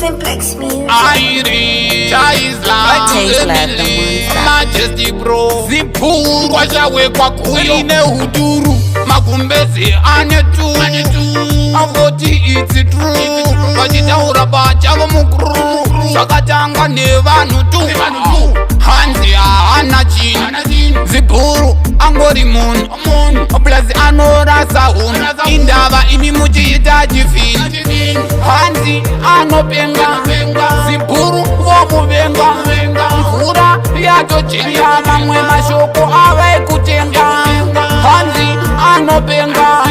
Simplex music. Airi, Chaisla, Majesty bro, Zipuru, Wajawe kwa kuine huduru, Makumbezi anetu, Avoti it's true, Vajitaura bachago mukru, Sakatanga nevanu tu, Hanzi anachin, Zipuru, Angori moon, Blazi anora sahun, Indava imimuji itajifin, Hanzi anopenga, Zipuru vomuvenga, Mvura yachochenya mamwe mashoko ave kutenga, Hanzi anopenga,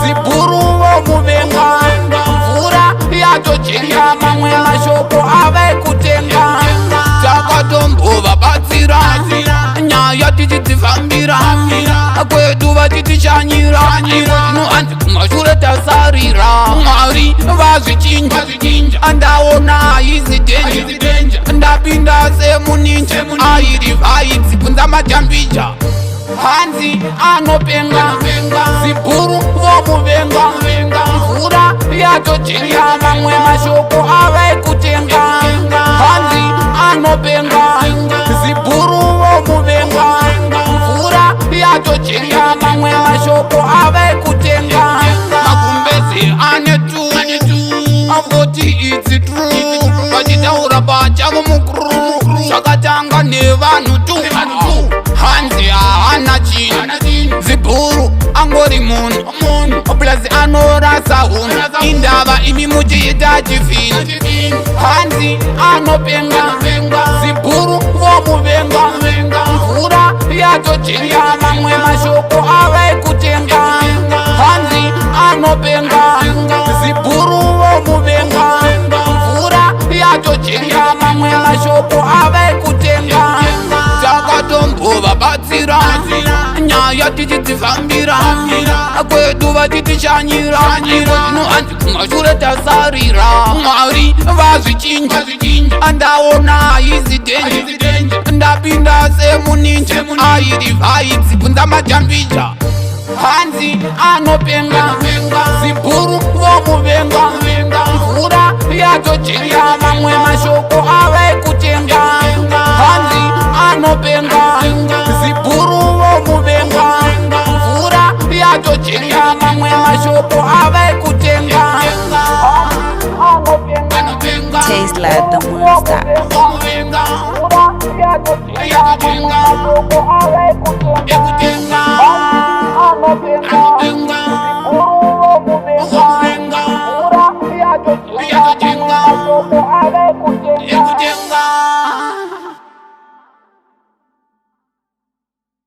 Zipuru vomuvenga, Mvura yachochenya mamwe mashoko ave kutenga. Takatombo vabatsira, nyaya tichidzifambira, kwedu vachitichanyira, ino hanzi kumashure tasarira. Mwari vazvichinja, andaona izi denja, ndapinda semuninja, airi vaidzi kunza majambija. Hanzi anopenga, Zipuru vomuvenga, mvura yachochenya mamwe mashoko ave kutenga. Hanzi anopenga, Zipuru vomuvenga, mvura yachochenya mamwe mashoko ave kutenga. Makumbezi anetu, Avoti it's true, Vachitaura bachago mukru, Sakatanga nevanu tu, Hanzi anachin, Zipuru angori moon, Blazi anora sahun, Indava imimuji itajifin, Hanzi anopenga, Zipuru vomuvenga, Mvura yachochenya mamwe mashoko ave kutenga. Hanzi anopenga, Zipuru vomuvenga, Mvura yachochenya mamwe mashoko ave kutenga. Takatombo vabatsira, nyaya tichidzifambira, kwedu vachitichanyira, ino hanzi kumashure tasarira. Mwari vazvichinja, andaona izi denja, ndapinda semuninja, airi vaidzi kunza majambija. Hanzi anopenga, Zipuru vomuvenga, mvura yachochenya mamwe mashoko ave kutenga. Hanzi anopenga, Zipuru vomuvenga, mvura yachochenya mamwe mashoko ave kutenga. Tastes like the monster. Anopenga,